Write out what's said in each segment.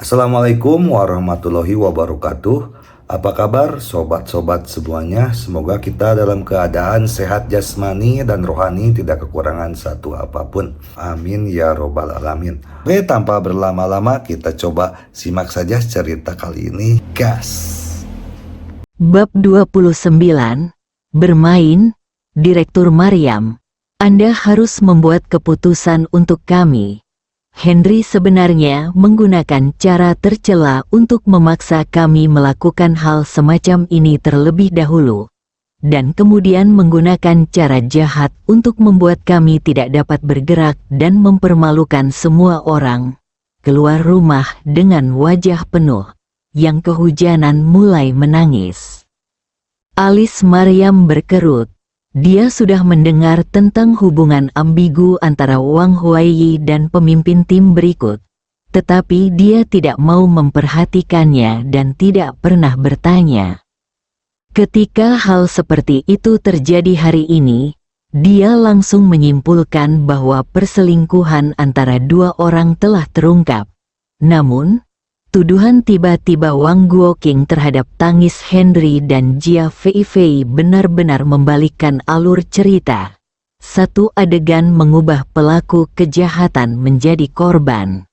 Assalamualaikum warahmatullahi wabarakatuh. Apa kabar sobat-sobat semuanya? Semoga kita dalam keadaan sehat jasmani dan rohani, tidak kekurangan satu apapun. Amin ya robbal alamin. Oke, tanpa berlama-lama kita coba simak saja cerita kali ini. Gas. Bab 29. Bermain. Direktur Maryam, Anda harus membuat keputusan untuk kami. Henry sebenarnya menggunakan cara tercela untuk memaksa kami melakukan hal semacam ini terlebih dahulu, dan kemudian menggunakan cara jahat untuk membuat kami tidak dapat bergerak dan mempermalukan semua orang. Keluar rumah dengan wajah penuh, yang kehujanan mulai menangis. Alis Maryam berkerut. Dia sudah mendengar tentang hubungan ambigu antara Wang Huaiyi dan pemimpin tim berikut, tetapi dia tidak mau memperhatikannya dan tidak pernah bertanya. Ketika hal seperti itu terjadi hari ini, dia langsung menyimpulkan bahwa perselingkuhan antara dua orang telah terungkap. Namun, tuduhan tiba-tiba Wang Guoqing terhadap tangis Henry dan Jia Feifei benar-benar membalikkan alur cerita. Satu adegan mengubah pelaku kejahatan menjadi korban.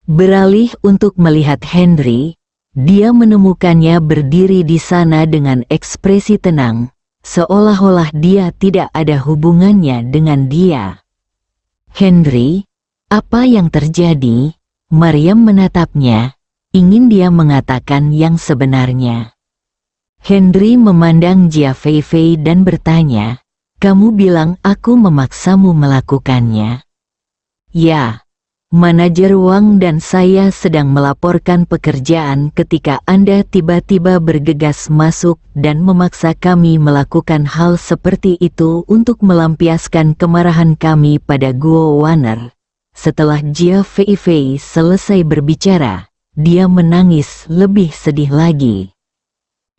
Beralih untuk melihat Henry, dia menemukannya berdiri di sana dengan ekspresi tenang, seolah-olah dia tidak ada hubungannya dengan dia. "Henry, apa yang terjadi?" Maryam menatapnya, ingin dia mengatakan yang sebenarnya. Henry memandang Jia Feifei dan bertanya, "Kamu bilang aku memaksamu melakukannya?" "Ya, manajer Wang dan saya sedang melaporkan pekerjaan ketika Anda tiba-tiba bergegas masuk dan memaksa kami melakukan hal seperti itu untuk melampiaskan kemarahan kami pada Guo Waner." Setelah Jia Feifei selesai berbicara, dia menangis lebih sedih lagi.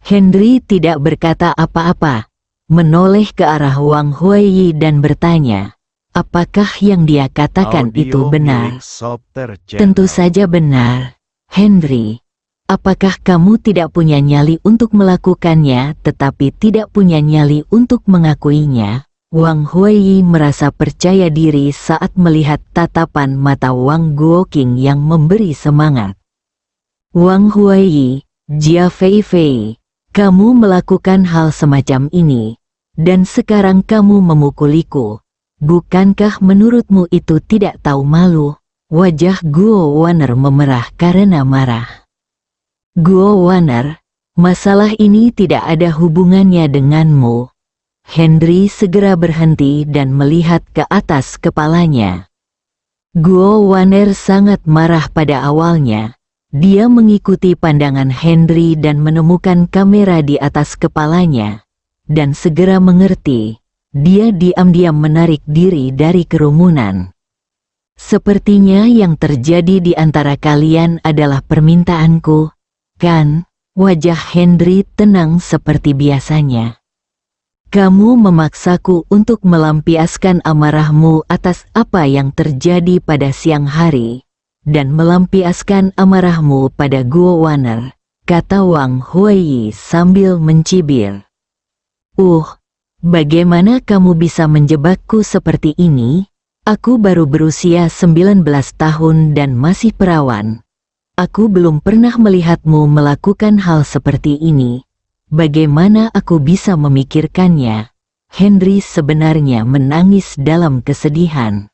Henry tidak berkata apa-apa, menoleh ke arah Wang Huaiyi dan bertanya, apakah yang dia katakan itu benar? Tentu saja benar, Henry. Apakah kamu tidak punya nyali untuk melakukannya tetapi tidak punya nyali untuk mengakuinya? Wang Huaiyi merasa percaya diri saat melihat tatapan mata Wang Guoqing yang memberi semangat. "Wang Huaiyi, Jia Feifei, kamu melakukan hal semacam ini, dan sekarang kamu memukuliku. Bukankah menurutmu itu tidak tahu malu?" Wajah Guo Waner memerah karena marah. "Guo Waner, masalah ini tidak ada hubungannya denganmu." Henry segera berhenti dan melihat ke atas kepalanya. Guo Waner sangat marah pada awalnya. Dia mengikuti pandangan Henry dan menemukan kamera di atas kepalanya, dan segera mengerti. Dia diam-diam menarik diri dari kerumunan. "Sepertinya yang terjadi di antara kalian adalah permintaanku, kan?" Wajah Henry tenang seperti biasanya. "Kamu memaksaku untuk melampiaskan amarahmu atas apa yang terjadi pada siang hari, dan melampiaskan amarahmu pada Guo Waner," kata Wang Huaiyi sambil mencibir. Bagaimana kamu bisa menjebakku seperti ini? Aku baru berusia 19 tahun dan masih perawan. Aku belum pernah melihatmu melakukan hal seperti ini. Bagaimana aku bisa memikirkannya?" Henry sebenarnya menangis dalam kesedihan.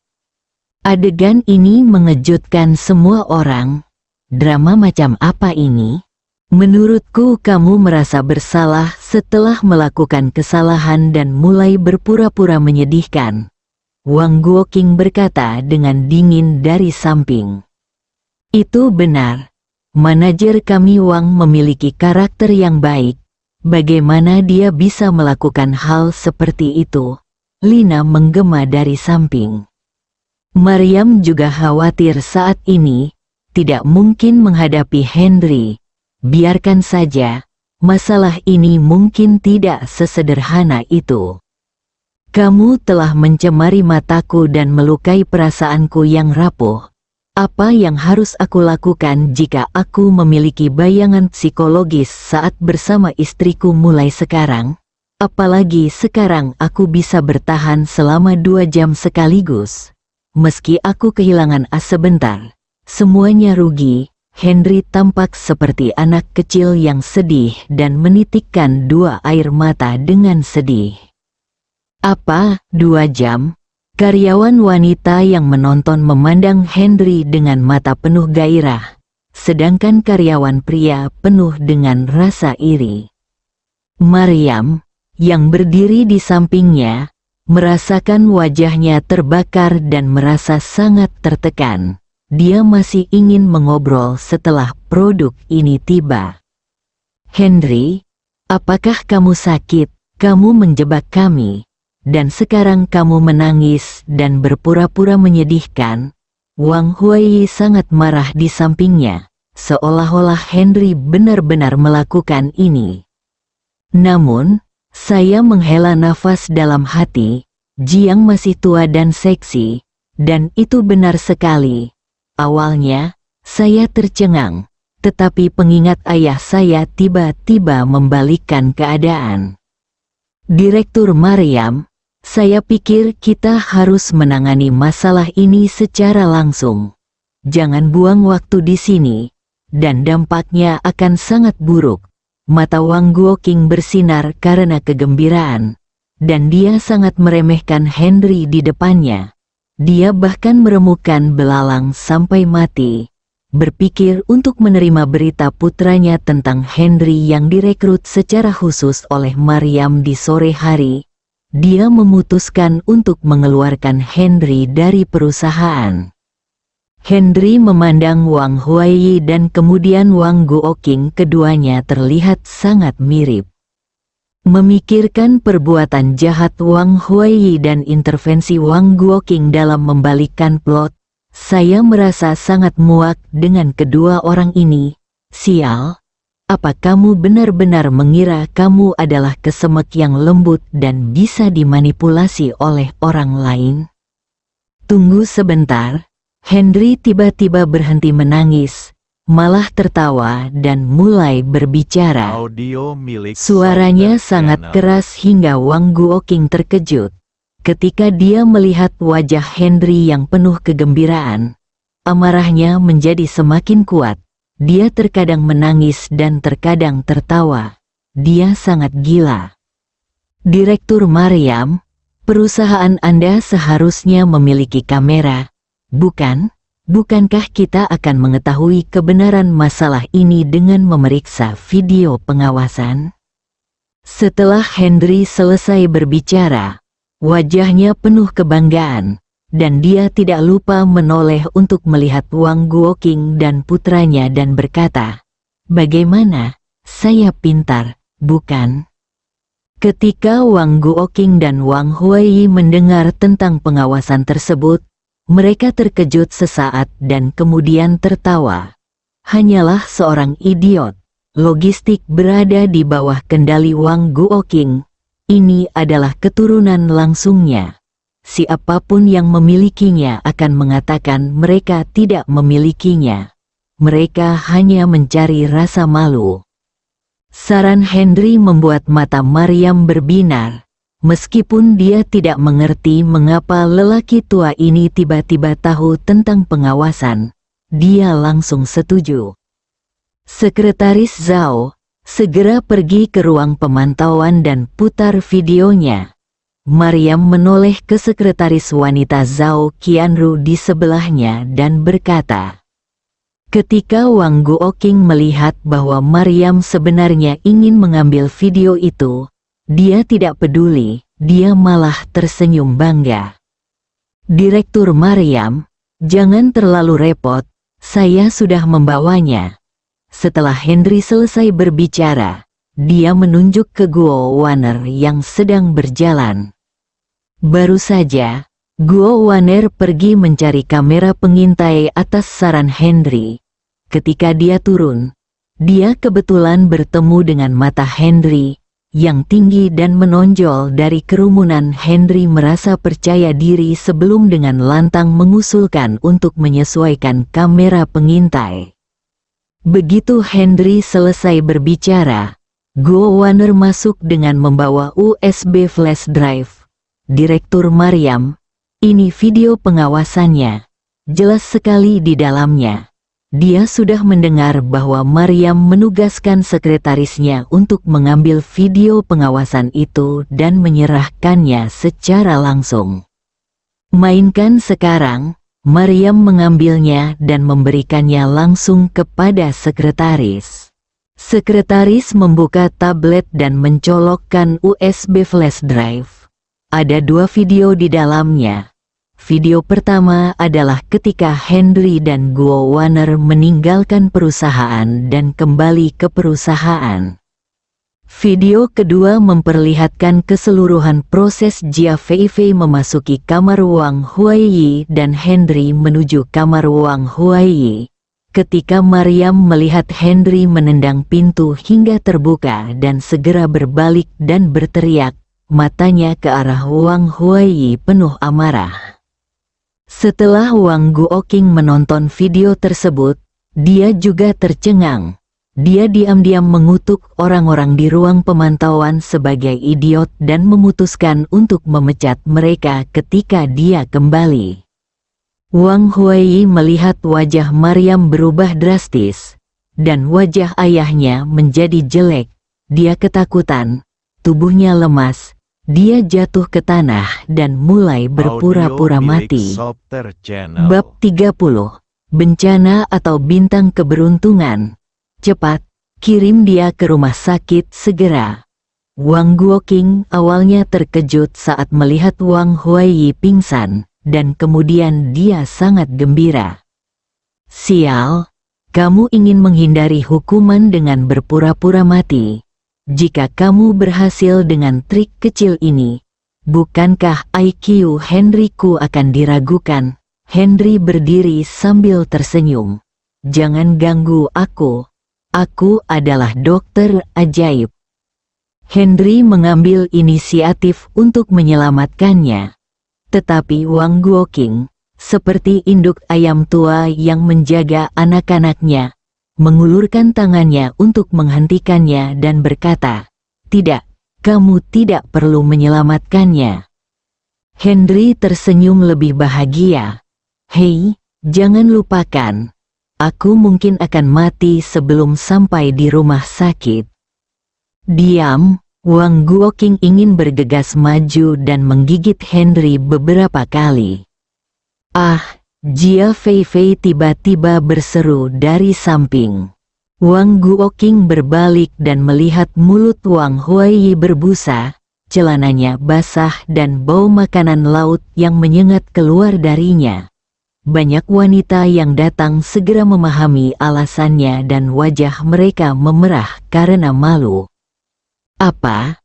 Adegan ini mengejutkan semua orang. Drama macam apa ini? "Menurutku kamu merasa bersalah setelah melakukan kesalahan dan mulai berpura-pura menyedihkan," Wang Guoqing berkata dengan dingin dari samping. "Itu benar. Manajer kami Wang memiliki karakter yang baik. Bagaimana dia bisa melakukan hal seperti itu?" Lina menggema dari samping. Maryam juga khawatir saat ini, tidak mungkin menghadapi Henry. Biarkan saja, masalah ini mungkin tidak sesederhana itu. "Kamu telah mencemari mataku dan melukai perasaanku yang rapuh. Apa yang harus aku lakukan jika aku memiliki bayangan psikologis saat bersama istriku mulai sekarang? Apalagi sekarang aku bisa bertahan selama 2 jam sekaligus. Meski aku kehilangan as sebentar, semuanya rugi. Henry tampak seperti anak kecil yang sedih dan menitikkan 2 air mata dengan sedih. Apa, 2 jam? Karyawan wanita yang menonton memandang Henry dengan mata penuh gairah, sedangkan karyawan pria penuh dengan rasa iri. Maryam, yang berdiri di sampingnya, merasakan wajahnya terbakar dan merasa sangat tertekan. Dia masih ingin mengobrol setelah produk ini tiba. Henry, apakah kamu sakit? Kamu menjebak kami. Dan sekarang kamu menangis dan berpura-pura menyedihkan. Wang Huai sangat marah di sampingnya, seolah-olah Henry benar-benar melakukan ini. Namun, saya menghela nafas dalam hati. Jiang masih tua dan seksi, dan itu benar sekali. Awalnya, saya tercengang, tetapi pengingat ayah saya tiba-tiba membalikkan keadaan. Direktur Maryam, saya pikir kita harus menangani masalah ini secara langsung. Jangan buang waktu di sini, dan dampaknya akan sangat buruk. Mata Wang Guoqing bersinar karena kegembiraan, dan dia sangat meremehkan Henry di depannya. Dia bahkan meremukkan belalang sampai mati, berpikir untuk menerima berita putranya tentang Henry yang direkrut secara khusus oleh Maryam di sore hari. Dia memutuskan untuk mengeluarkan Henry dari perusahaan. Henry memandang Wang Huai dan kemudian Wang Guoqing, keduanya terlihat sangat mirip. Memikirkan perbuatan jahat Wang Huai dan intervensi Wang Guoqing dalam membalikkan plot, saya merasa sangat muak dengan kedua orang ini. Sial, apa kamu benar-benar mengira kamu adalah kesemek yang lembut dan bisa dimanipulasi oleh orang lain? Tunggu sebentar, Henry tiba-tiba berhenti menangis, malah tertawa dan mulai berbicara. Audio milik Suaranya Sobat sangat Channel. keras hingga Wang Guoqing terkejut. Ketika dia melihat wajah Henry yang penuh kegembiraan, amarahnya menjadi semakin kuat. Dia terkadang menangis dan terkadang tertawa. Dia sangat gila. Direktur Maryam, perusahaan Anda seharusnya memiliki kamera, bukan? Bukankah kita akan mengetahui kebenaran masalah ini dengan memeriksa video pengawasan? Setelah Henry selesai berbicara, wajahnya penuh kebanggaan, dan dia tidak lupa menoleh untuk melihat Wang Guoqing dan putranya dan berkata, "Bagaimana? Saya pintar, bukan?" Ketika Wang Guoqing dan Wang Huai mendengar tentang pengawasan tersebut, mereka terkejut sesaat dan kemudian tertawa. Hanyalah seorang idiot. Logistik berada di bawah kendali Wang Guoqing. Ini adalah keturunan langsungnya. Siapapun yang memilikinya akan mengatakan mereka tidak memilikinya. Mereka hanya mencari rasa malu. Saran Henry membuat mata Maryam berbinar. Meskipun dia tidak mengerti mengapa lelaki tua ini tiba-tiba tahu tentang pengawasan, dia langsung setuju. Sekretaris Zhao, segera pergi ke ruang pemantauan dan putar videonya. Maryam menoleh ke sekretaris wanita Zhao Qianru di sebelahnya dan berkata, ketika Wang Guoqing melihat bahwa Maryam sebenarnya ingin mengambil video itu, dia tidak peduli, dia malah tersenyum bangga. Direktur Maryam, jangan terlalu repot, saya sudah membawanya. Setelah Henry selesai berbicara, dia menunjuk ke Guo Waner yang sedang berjalan. Baru saja, Guo Waner pergi mencari kamera pengintai atas saran Henry. Ketika dia turun, dia kebetulan bertemu dengan mata Henry. yang tinggi dan menonjol dari kerumunan. Henry merasa percaya diri sebelum dengan lantang mengusulkan untuk menyesuaikan kamera pengintai. Begitu Henry selesai berbicara, Guo Wanner masuk dengan membawa USB flash drive. Direktur Maryam, ini video pengawasannya. Jelas sekali di dalamnya. Dia sudah mendengar bahwa Maryam menugaskan sekretarisnya untuk mengambil video pengawasan itu dan menyerahkannya secara langsung. Mainkan sekarang. Maryam mengambilnya dan memberikannya langsung kepada sekretaris. Sekretaris membuka tablet dan mencolokkan USB flash drive. Ada 2 video di dalamnya. Video pertama adalah ketika Henry dan Guo Wanner meninggalkan perusahaan dan kembali ke perusahaan. Video kedua memperlihatkan keseluruhan proses Jia Feifei memasuki kamar Wang Huaiyi dan Henry menuju kamar Wang Huaiyi. Ketika Maryam melihat Henry menendang pintu hingga terbuka dan segera berbalik dan berteriak, matanya ke arah Wang Huaiyi penuh amarah. Setelah Wang Guoqing menonton video tersebut, dia juga tercengang. Dia diam-diam mengutuk orang-orang di ruang pemantauan sebagai idiot dan memutuskan untuk memecat mereka ketika dia kembali. Wang Huaiyi melihat wajah Maryam berubah drastis, dan wajah ayahnya menjadi jelek. Dia ketakutan, tubuhnya lemas, dia jatuh ke tanah dan mulai berpura-pura mati. Bab 30. Bencana atau bintang keberuntungan. Cepat, kirim dia ke rumah sakit segera. Wang Guoqing awalnya terkejut saat melihat Wang Huaiyi pingsan, dan kemudian dia sangat gembira. Sial, kamu ingin menghindari hukuman dengan berpura-pura mati. Jika kamu berhasil dengan trik kecil ini, bukankah IQ Henryku akan diragukan? Henry berdiri sambil tersenyum. Jangan ganggu aku. Aku adalah dokter ajaib. Henry mengambil inisiatif untuk menyelamatkannya. Tetapi Wang Guoqing, seperti induk ayam tua yang menjaga anak-anaknya, mengulurkan tangannya untuk menghentikannya dan berkata, "Tidak, kamu tidak perlu menyelamatkannya." Henry tersenyum lebih bahagia. "Hei, jangan lupakan. Aku mungkin akan mati sebelum sampai di rumah sakit." Diam, Wang Guoqing ingin bergegas maju dan menggigit Henry beberapa kali. "Ah!" Jia Feifei tiba-tiba berseru dari samping. Wang Guoqing berbalik dan melihat mulut Wang Huaiyi berbusa, celananya basah dan bau makanan laut yang menyengat keluar darinya. Banyak wanita yang datang segera memahami alasannya dan wajah mereka memerah karena malu. Apa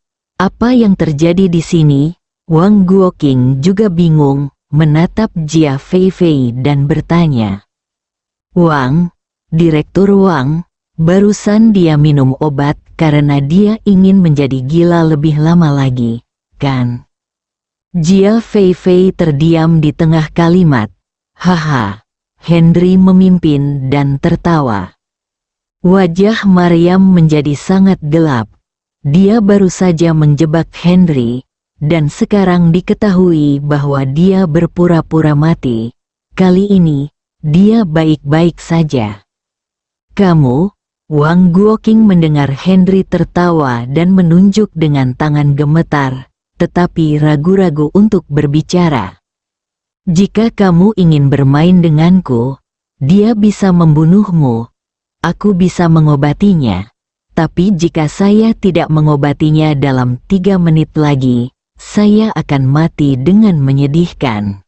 yang terjadi di sini? Wang Guoqing juga bingung, menatap Jia Feifei dan bertanya. "Wang, Direktur Wang, barusan dia minum obat karena dia ingin menjadi gila lebih lama lagi, kan?" Jia Feifei terdiam di tengah kalimat. "Haha." Henry memimpin dan tertawa. Wajah Maryam menjadi sangat gelap. Dia baru saja menjebak Henry, dan sekarang diketahui bahwa dia berpura-pura mati. Kali ini, dia baik-baik saja. "Kamu?" Wang Guoqing mendengar Henry tertawa dan menunjuk dengan tangan gemetar, tetapi ragu-ragu untuk berbicara. "Jika kamu ingin bermain denganku, dia bisa membunuhmu. Aku bisa mengobatinya. Tapi jika saya tidak mengobatinya dalam 3 menit lagi, saya akan mati dengan menyedihkan."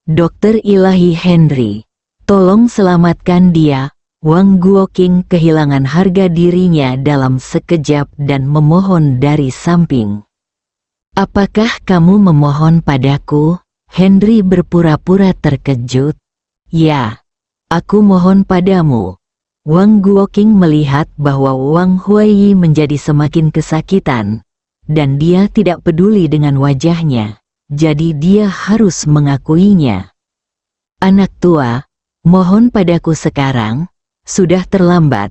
Dokter ilahi Henry, tolong selamatkan dia." Wang Guoqing kehilangan harga dirinya dalam sekejap dan memohon dari samping. "Apakah kamu memohon padaku?" Henry berpura-pura terkejut. "Ya, aku mohon padamu. Wang Guoqing melihat bahwa Wang Huaiyi menjadi semakin kesakitan, dan dia tidak peduli dengan wajahnya, jadi dia harus mengakuinya. Anak tua, mohon padaku sekarang, sudah terlambat.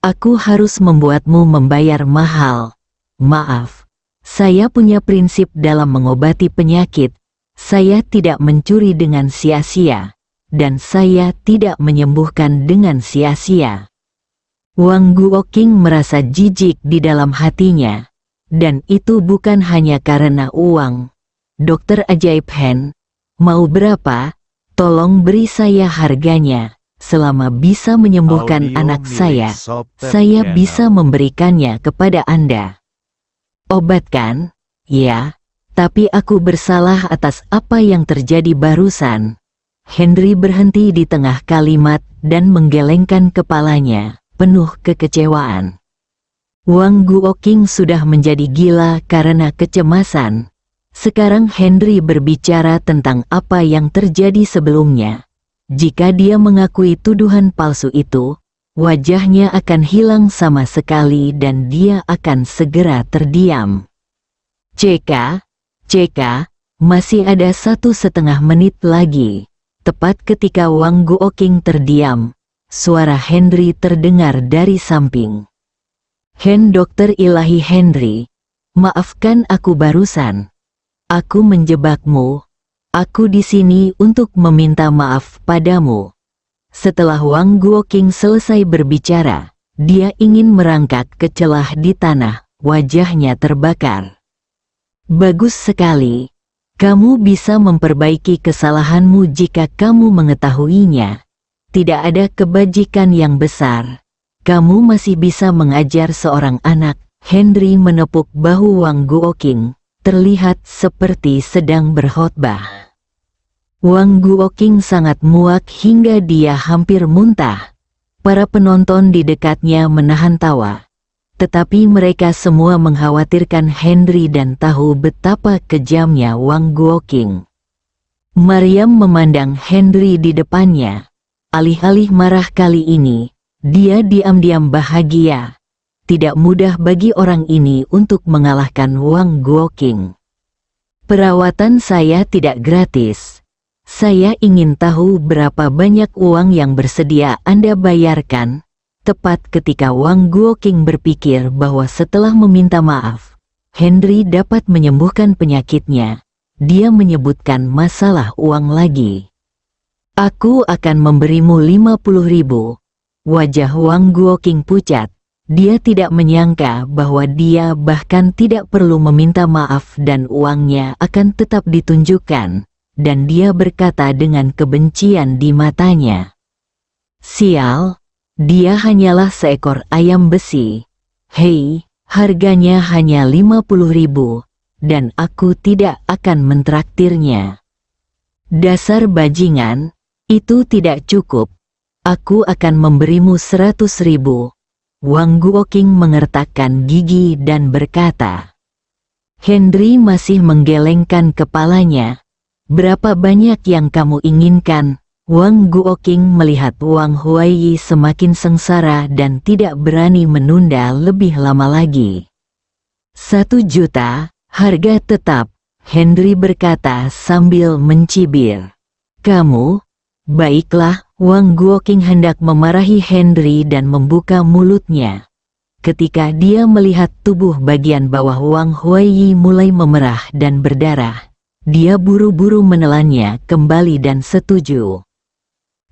Aku harus membuatmu membayar mahal. Maaf, saya punya prinsip dalam mengobati penyakit. Saya tidak mencuri dengan sia-sia, dan saya tidak menyembuhkan dengan sia-sia. Wang Guoqing merasa jijik di dalam hatinya, dan itu bukan hanya karena uang. Dokter ajaib Hen, mau berapa? Tolong beri saya harganya. Selama bisa menyembuhkan anak saya bisa memberikannya kepada Anda. Obat kan? Ya, tapi aku bersalah atas apa yang terjadi barusan. Henry berhenti di tengah kalimat dan menggelengkan kepalanya, penuh kekecewaan. Wang Guoqing sudah menjadi gila karena kecemasan. Sekarang Henry berbicara tentang apa yang terjadi sebelumnya. Jika dia mengakui tuduhan palsu itu, wajahnya akan hilang sama sekali dan dia akan segera terdiam. CK, masih ada 1,5 menit lagi. Tepat ketika Wang Guoqing terdiam, suara Henry terdengar dari samping. Dokter ilahi Henry, maafkan aku barusan. Aku menjebakmu. Aku di sini untuk meminta maaf padamu. Setelah Wang Guoqing selesai berbicara, dia ingin merangkak ke celah di tanah, wajahnya terbakar. Bagus sekali. Kamu bisa memperbaiki kesalahanmu jika kamu mengetahuinya. Tidak ada kebajikan yang besar. Kamu masih bisa mengajar seorang anak. Henry menepuk bahu Wang Guoqing, terlihat seperti sedang berkhotbah. Wang Guoqing sangat muak hingga dia hampir muntah. Para penonton di dekatnya menahan tawa. Tetapi mereka semua mengkhawatirkan Henry dan tahu betapa kejamnya Wang Guoqing. Mariam memandang Henry di depannya. Alih-alih marah kali ini, dia diam-diam bahagia. Tidak mudah bagi orang ini untuk mengalahkan Wang Guoqing. Perawatan saya tidak gratis. Saya ingin tahu berapa banyak uang yang bersedia Anda bayarkan. Tepat ketika Wang Guoqing berpikir bahwa setelah meminta maaf, Henry dapat menyembuhkan penyakitnya, dia menyebutkan masalah uang lagi. Aku akan memberimu 50.000. Wajah Wang Guoqing pucat. Dia tidak menyangka bahwa dia bahkan tidak perlu meminta maaf dan uangnya akan tetap ditunjukkan, dan dia berkata dengan kebencian di matanya. Sial, dia hanyalah seekor ayam besi. Hei, harganya hanya 50.000, dan aku tidak akan mentraktirnya. Dasar bajingan, itu tidak cukup. Aku akan memberimu 100.000. Wang Guoqing mengertakkan gigi dan berkata. Henry masih menggelengkan kepalanya. Berapa banyak yang kamu inginkan? Wang Guoqing melihat Wang Huaiyi semakin sengsara dan tidak berani menunda lebih lama lagi. 1 juta, harga tetap, Henry berkata sambil mencibir. Kamu? Baiklah. Wang Guoqing hendak memarahi Henry dan membuka mulutnya. Ketika dia melihat tubuh bagian bawah Wang Huaiyi mulai memerah dan berdarah, dia buru-buru menelannya kembali dan setuju.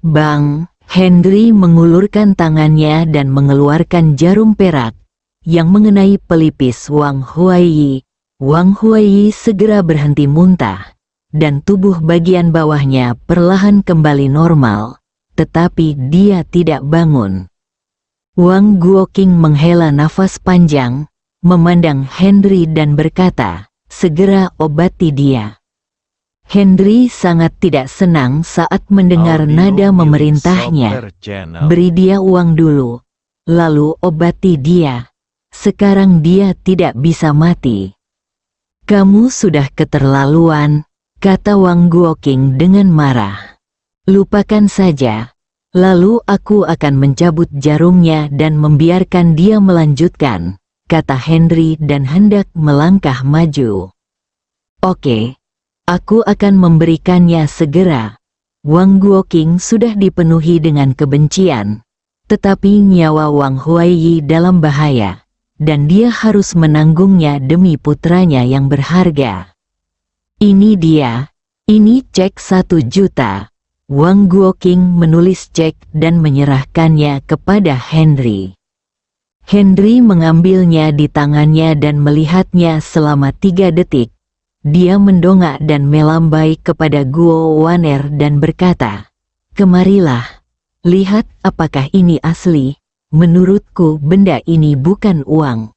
Bang, Henry mengulurkan tangannya dan mengeluarkan jarum perak yang mengenai pelipis Wang Huaiyi. Wang Huaiyi segera berhenti muntah, dan tubuh bagian bawahnya perlahan kembali normal. Tetapi dia tidak bangun. Wang Guoqing menghela nafas panjang, memandang Henry dan berkata, segera obati dia. Henry sangat tidak senang saat mendengar nada memerintahnya. Beri dia uang dulu, lalu obati dia. Sekarang dia tidak bisa mati. Kamu sudah keterlaluan, kata Wang Guoqing dengan marah. Lupakan saja. Lalu aku akan mencabut jarumnya dan membiarkan dia melanjutkan, kata Henry dan hendak melangkah maju. Oke, aku akan memberikannya segera. Wang Guoqing sudah dipenuhi dengan kebencian, tetapi nyawa Wang Huaiyi dalam bahaya, dan dia harus menanggungnya demi putranya yang berharga. Ini dia, ini cek 1 juta. Wang Guoqing menulis cek dan menyerahkannya kepada Henry. Henry mengambilnya di tangannya dan melihatnya selama 3 detik. Dia mendongak dan melambai kepada Guo Waner dan berkata, "Kemarilah, lihat apakah ini asli. Menurutku benda ini bukan uang."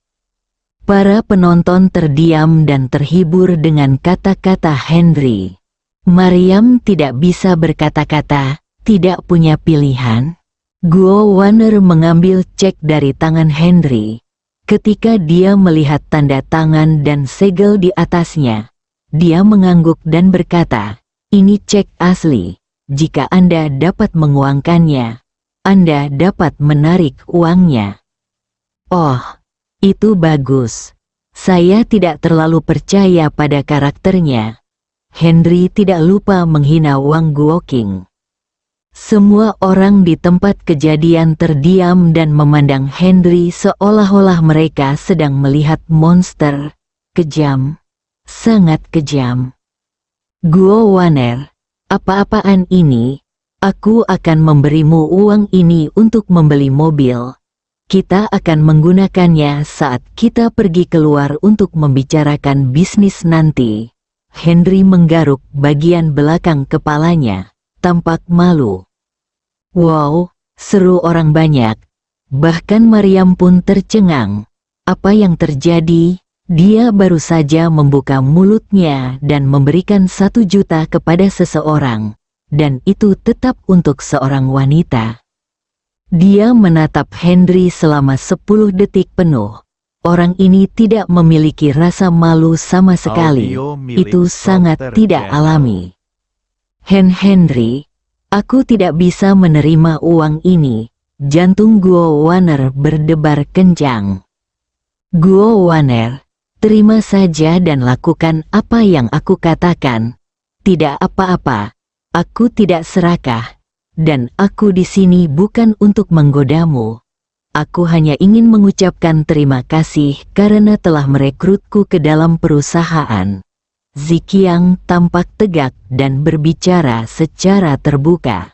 Para penonton terdiam dan terhibur dengan kata-kata Henry. Maryam tidak bisa berkata-kata, tidak punya pilihan. Guo Waner mengambil cek dari tangan Henry. Ketika dia melihat tanda tangan dan segel di atasnya, dia mengangguk dan berkata, "Ini cek asli. Jika Anda dapat menguangkannya, Anda dapat menarik uangnya." Oh, itu bagus. Saya tidak terlalu percaya pada karakternya. Henry tidak lupa menghina Wang Guoqing. Semua orang di tempat kejadian terdiam dan memandang Henry seolah-olah mereka sedang melihat monster. Kejam. Sangat kejam. Guo Waner, apa-apaan ini? Aku akan memberimu uang ini untuk membeli mobil. Kita akan menggunakannya saat kita pergi keluar untuk membicarakan bisnis nanti. Henry menggaruk bagian belakang kepalanya, tampak malu. Wow, seru orang banyak. Bahkan Maryam pun tercengang. Apa yang terjadi? Dia baru saja membuka mulutnya dan memberikan 1 juta kepada seseorang, dan itu tetap untuk seorang wanita. Dia menatap Henry selama 10 detik penuh. Orang ini tidak memiliki rasa malu sama sekali. Itu sangat tidak alami. Henry, aku tidak bisa menerima uang ini. Jantung Guo Waner berdebar kencang. Guo Waner, terima saja dan lakukan apa yang aku katakan. Tidak apa-apa. Aku tidak serakah. Dan aku di sini bukan untuk menggodamu. Aku hanya ingin mengucapkan terima kasih karena telah merekrutku ke dalam perusahaan. Ziqiang tampak tegak dan berbicara secara terbuka.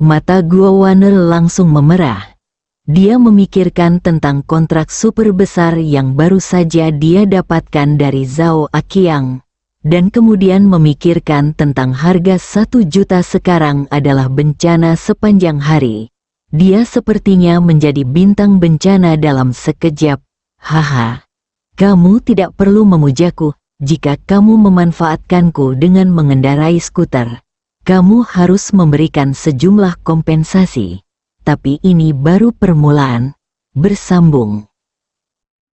Mata Guo Waner langsung memerah. Dia memikirkan tentang kontrak super besar yang baru saja dia dapatkan dari Zhao Aqiang. Dan kemudian memikirkan tentang harga 1 juta sekarang adalah bencana sepanjang hari. Dia sepertinya menjadi bintang bencana dalam sekejap. Haha. Kamu tidak perlu memujaku. Jika kamu memanfaatkanku dengan mengendarai skuter, kamu harus memberikan sejumlah kompensasi. Tapi ini baru permulaan. Bersambung.